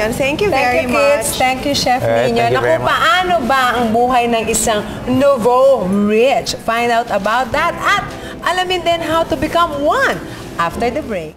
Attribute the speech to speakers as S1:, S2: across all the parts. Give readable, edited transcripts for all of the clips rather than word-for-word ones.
S1: Nino. Thank you very much.
S2: Thank you, Chef Nino.
S3: Thank you very much.
S2: Paano ba ang buhay ng isang nouveau rich? Find out about that at alamin din how to become one after the break.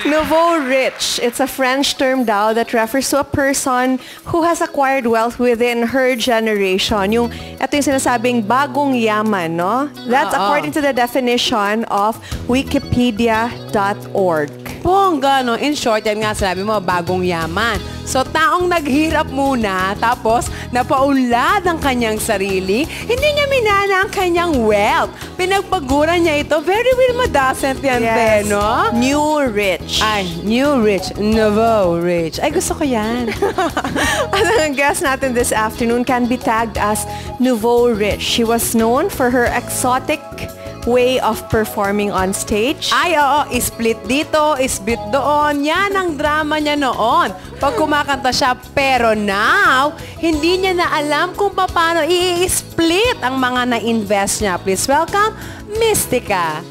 S1: Nouveau rich. It's a French term daw that refers to a person who has acquired wealth within her generation. Ito yung sinasabing bagong yaman, no? That's according to the definition of wikipedia.org.
S2: Bongga, no? In short, yan nga sinabi mo, bagong yaman. So, taong naghirap muna, tapos napaunlad ang kanyang sarili, hindi niya minana ang kanyang wealth. Pinagpaguran niya ito. Very well madasent yan,
S1: Yes.
S2: no?
S1: New rich.
S2: Ay, new rich, nouveau rich. Ay, gusto ko yan.
S1: Ang guest natin this afternoon can be tagged as nouveau rich. She was known for her exotic way of performing on stage.
S2: Ay, oo, split dito, split doon. Yan ang drama niya noon. Pag kumakanta siya, pero now, hindi niya na alam kung paano i-split ang mga na-invest niya. Please welcome, Mystica.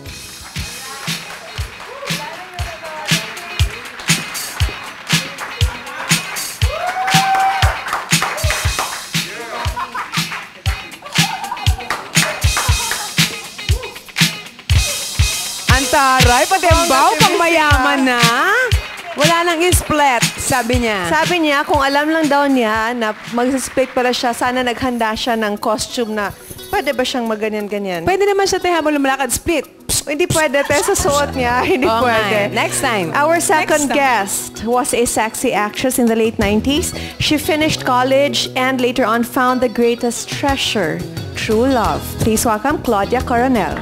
S2: Taray, pati ang baw, pang mayaman na. Wala nang split, sabi niya.
S1: Sabi niya, kung alam lang daw niya na mag-split pala siya, sana naghanda siya ng costume na pwede ba siyang maganyan-ganyan?
S2: Pwede naman siya tayo habang lumalakad, split.
S1: Hindi pwede. Pero sa suot niya, hindi pwede.
S2: Next time.
S1: Our second guest was a sexy actress in the late 90s. She finished college and later on found the greatest treasure, true love. Please welcome Claudia Coronel.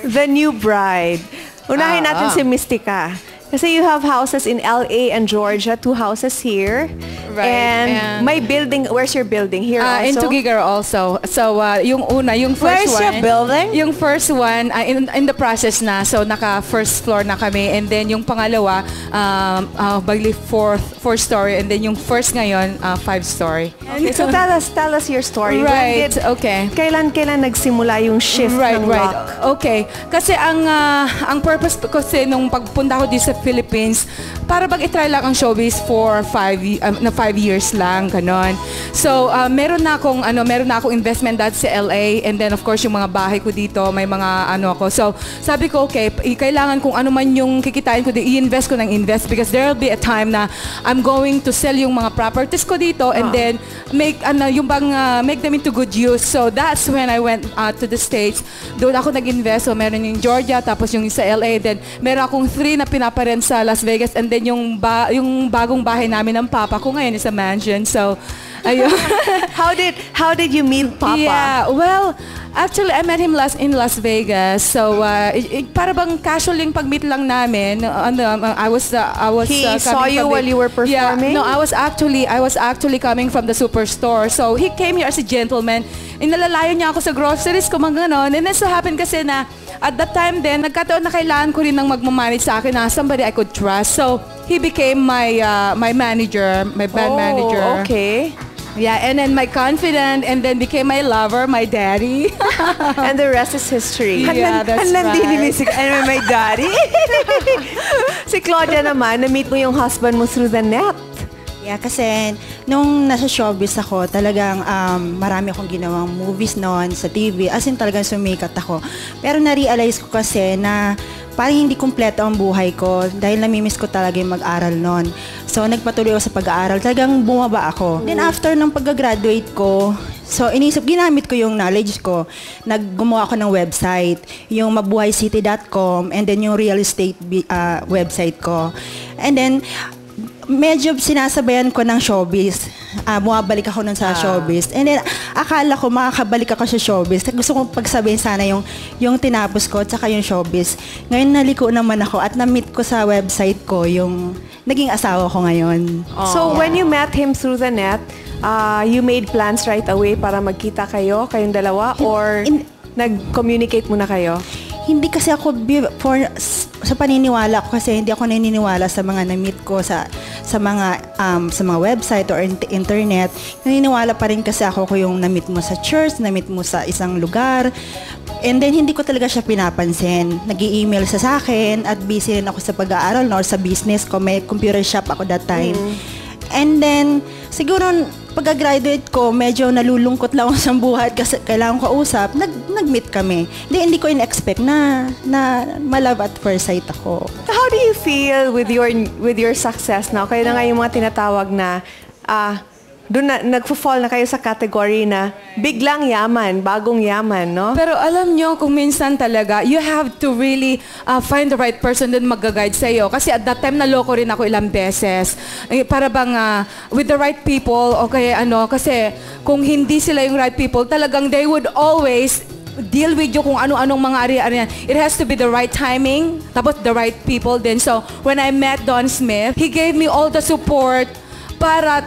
S1: The new bride. Unahin natin si Mystica. Kasi you have houses in LA and Georgia, 2 houses here.
S4: Right.
S1: And my building, where's your building? Here also?
S4: In Tugigar also. So, yung una, yung first
S2: Where's your building?
S4: Yung first one, in the process na. So, naka-first floor na kami. And then, yung pangalawa, bagli fourth story. And then, yung first ngayon, 5-story.
S1: Okay, so tell us your story.
S4: Right, okay.
S1: Kailan nagsimula yung shift ng rock?
S4: Okay. Kasi ang purpose kasi nung pagpunta ko dito sa Philippines, para i-try lang ang showbiz for 5 years lang, ganon. So, meron na akong investment dati sa LA, and then of course yung mga bahay ko dito, may mga ako. So, sabi ko, okay, kailangan kung ano man yung kikitain ko, i-invest ko ng invest because there will be a time na I'm going to sell yung mga properties ko dito and then make them into good use. So, that's when I went to the States. Doon ako nag-invest. So, meron yung Georgia, tapos yung sa LA, then meron akong 3 na pinaparent sa Las Vegas, and then yung bagong bahay namin ng papa ko ngayon is a mansion. So, ayun.
S1: How did you meet Papa?
S4: Yeah, well, actually, I met him in Las Vegas. So, para bang casual yung pag-meet lang namin.
S1: He saw you while you were performing?
S4: Yeah, no, I was actually coming from the superstore. So, he came here as a gentleman. Inalalayo niya ako sa groceries ko, mga ganon. And then so happened kasi na, at that time din, nagkataon na kailangan ko rin ng magmamanage sa akin na somebody I could trust. So, he became my manager, my band manager.
S1: Okay.
S4: Yeah, and then my confidant, and then became my lover, my daddy.
S1: And the rest is history.
S4: Yeah, that's right.
S1: And my daddy. Si Claudia naman, na-meet mo yung husband mo through the net.
S5: Yeah, kasi nung nasa showbiz ako, talagang marami akong ginawang movies noon sa TV. As in talagang sumikat ako. Pero na-realize ko kasi na parang hindi kumpleto ang buhay ko dahil namimiss ko talaga yung mag-aral noon. So, nagpatuloy ako sa pag-aaral. Talagang bumaba ako. Then after ng pag-graduate ko, So, ginamit ko yung knowledge ko. Gumawa ako ng website, yung mabuhaycity.com, and then yung real estate website ko. And then, medyo sinasabayan ko ng showbiz. Bumabalik ako nun sa showbiz. And then, akala ko makakabalik ako sa showbiz. Gusto kong pagsabihin sana yung tinapos ko, tsaka yung showbiz. Ngayon, naliko naman ako at na-meet ko sa website ko yung naging asawa ko ngayon.
S1: So, when you met him through the net, you made plans right away para magkita kayong dalawa? Or nag-communicate muna kayo?
S5: Hindi kasi ako sa paniniwala ko, kasi hindi ako naniniwala sa mga na-meet ko sa mga website or internet. Naniniwala pa rin kasi ako yung na-meet mo sa church, na-meet mo sa isang lugar. And then hindi ko talaga siya pinapansin. Nag-i-email sa akin at busy rin ako sa pag-aaral or sa business ko. May computer shop ako that time. And then siguro pagka-graduate ko, medyo nalulungkot lang ako sa buhay kasi kailangan ko usap. Nag-meet kami. Hindi ko in-expect na ma-love at first sight ako.
S1: How do you feel with your success now? Kayo na nga yung mga tinatawag na doon na nagfo-fall na kayo sa category na biglang yaman, bagong yaman, no?
S4: Pero alam nyo, kung minsan talaga, you have to really find the right person din mag-guide sa iyo. Kasi at that time, naloko rin ako ilang beses. Para bang with the right people, okay, kasi kung hindi sila yung right people, talagang they would always deal with you kung ano-anong mga ari-arian. It has to be the right timing, tapos the right people din. So, when I met Don Smith, he gave me all the support para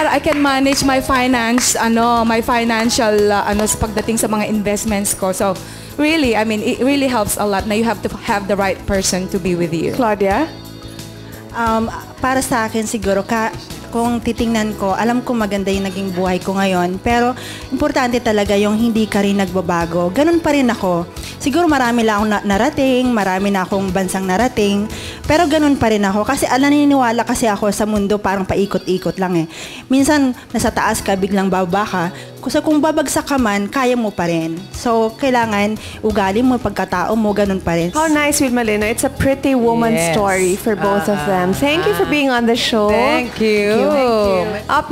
S4: I can manage my my financial sa pagdating sa mga investments ko. So really, I mean, it really helps a lot na you have to have the right person to be with you.
S1: Claudia?
S5: Para sa akin siguro, kung titingnan ko, alam ko maganda yung naging buhay ko ngayon, pero importante talaga yung hindi ka rin nagbabago. Ganun pa rin ako. Siguro marami lang akong narating, marami na akong bansang narating, pero ganun pa rin ako. Kasi naniniwala kasi ako sa mundo parang paikot-ikot lang eh. Minsan, nasa taas ka, biglang bababa ka. Kung babagsak ka man, kaya mo pa rin. So, kailangan ugali mo, pagkatao mo, ganun pa rin.
S1: How nice, Wilma Lino. It's a pretty woman story for both of them. Thank you for being on the show.
S2: Thank you.
S1: Up